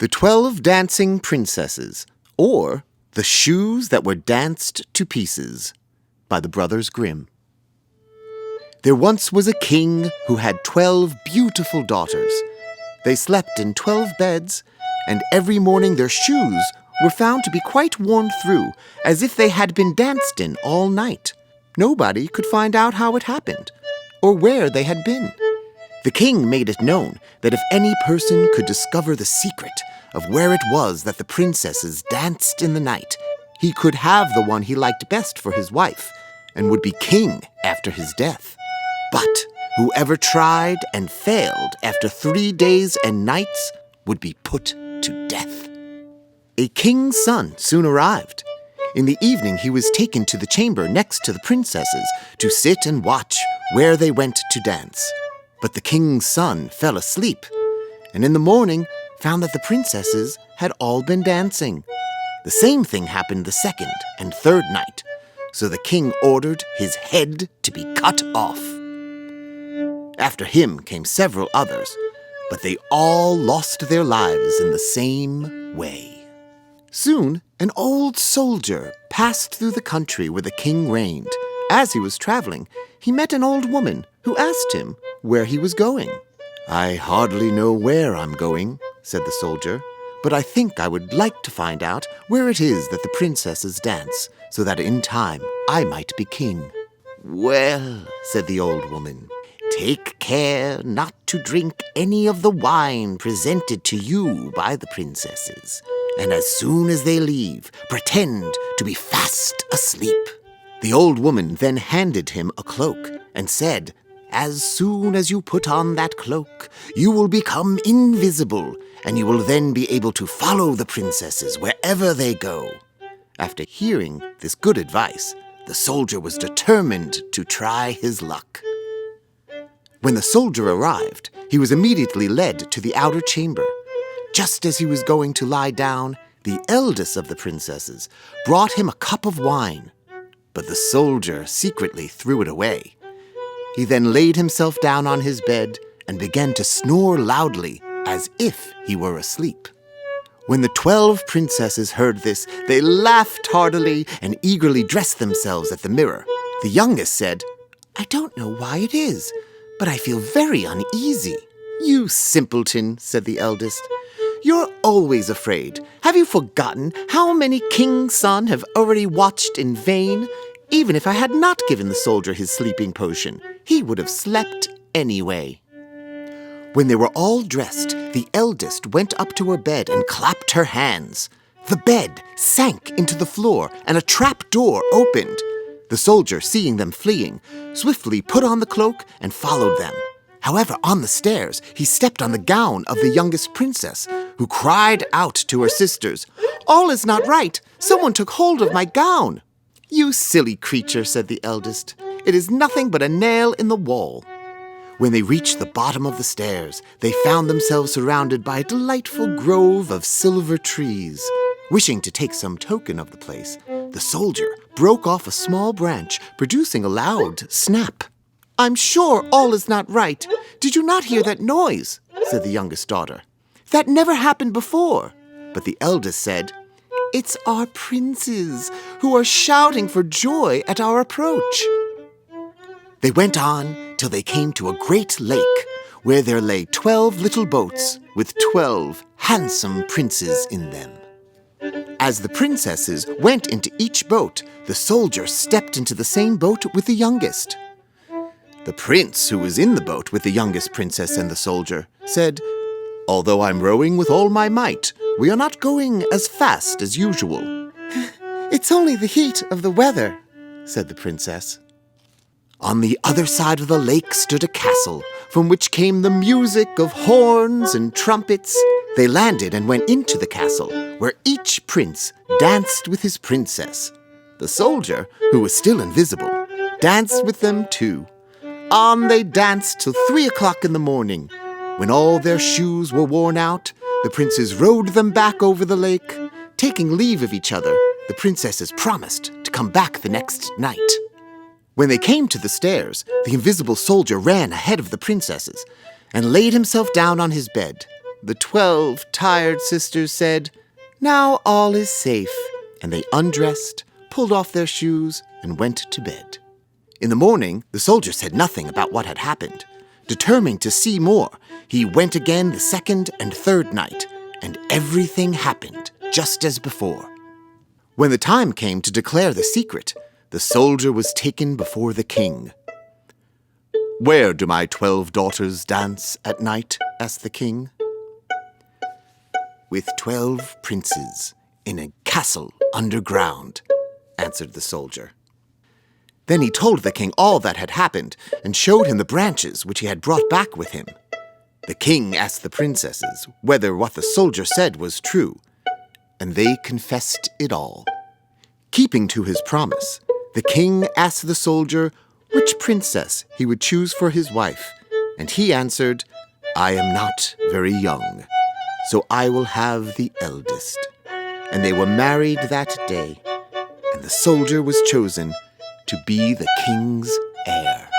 The 12 Dancing Princesses, or The Shoes That Were Danced to Pieces, by the Brothers Grimm. There once was a king who had 12 beautiful daughters. They slept in 12 beds, and every morning their shoes were found to be quite worn through, as if they had been danced in all night. Nobody could find out how it happened, or where they had been. The king made it known that if any person could discover the secret of where it was that the princesses danced in the night, he could have the one he liked best for his wife, and would be king after his death. But whoever tried and failed after 3 days and nights would be put to death. A king's son soon arrived. In the evening he was taken to the chamber next to the princesses to sit and watch where they went to dance. But the king's son fell asleep, and in the morning found that the princesses had all been dancing. The same thing happened the second and third night, so the king ordered his head to be cut off. After him came several others, but they all lost their lives in the same way. Soon, an old soldier passed through the country where the king reigned. As he was traveling, he met an old woman who asked him where he was going. "I hardly know where I'm going," said the soldier, "but I think I would like to find out where it is that the princesses dance, so that in time I might be king." "Well," said the old woman, "take care not to drink any of the wine presented to you by the princesses, and as soon as they leave, pretend to be fast asleep." The old woman then handed him a cloak and said, "As soon as you put on that cloak, you will become invisible, and you will then be able to follow the princesses wherever they go." After hearing this good advice, the soldier was determined to try his luck. When the soldier arrived, he was immediately led to the outer chamber. Just as he was going to lie down, the eldest of the princesses brought him a cup of wine, but the soldier secretly threw it away. He then laid himself down on his bed and began to snore loudly, as if he were asleep. When the 12 princesses heard this, they laughed heartily and eagerly dressed themselves at the mirror. The youngest said, "I don't know why it is, but I feel very uneasy." "You simpleton," said the eldest. "You're always afraid. Have you forgotten how many king's sons have already watched in vain? Even if I had not given the soldier his sleeping potion, he would have slept anyway." When they were all dressed, the eldest went up to her bed and clapped her hands. The bed sank into the floor, and a trap door opened. The soldier, seeing them fleeing, swiftly put on the cloak and followed them. However, on the stairs, he stepped on the gown of the youngest princess, who cried out to her sisters, "All is not right! Someone took hold of my gown!" "You silly creature," said the eldest. "It is nothing but a nail in the wall." When they reached the bottom of the stairs, they found themselves surrounded by a delightful grove of silver trees. Wishing to take some token of the place, the soldier broke off a small branch, producing a loud snap. "I'm sure all is not right. Did you not hear that noise?" said the youngest daughter. "That never happened before." But the eldest said, "It's our princes who are shouting for joy at our approach." They went on till they came to a great lake, where there lay 12 little boats with 12 handsome princes in them. As the princesses went into each boat, the soldier stepped into the same boat with the youngest. The prince, who was in the boat with the youngest princess and the soldier, said, "Although I'm rowing with all my might, we are not going as fast as usual." "It's only the heat of the weather," said the princess. On the other side of the lake stood a castle, from which came the music of horns and trumpets. They landed and went into the castle, where each prince danced with his princess. The soldier, who was still invisible, danced with them too. On they danced till 3 o'clock in the morning. When all their shoes were worn out, the princes rowed them back over the lake. Taking leave of each other, the princesses promised to come back the next night. When they came to the stairs, the invisible soldier ran ahead of the princesses and laid himself down on his bed. the 12 tired sisters said, "Now all is safe," and they undressed, pulled off their shoes, and went to bed. In the morning, the soldier said nothing about what had happened. Determined to see more, he went again the second and third night, and everything happened just as before. When the time came to declare the secret, the soldier was taken before the king. "Where do my 12 daughters dance at night?" asked the king. "With 12 princes in a castle underground," answered the soldier. Then he told the king all that had happened and showed him the branches which he had brought back with him. The king asked the princesses whether what the soldier said was true, and they confessed it all. Keeping to his promise, the king asked the soldier which princess he would choose for his wife, and he answered, "I am not very young, so I will have the eldest." And they were married that day, and the soldier was chosen to be the king's heir.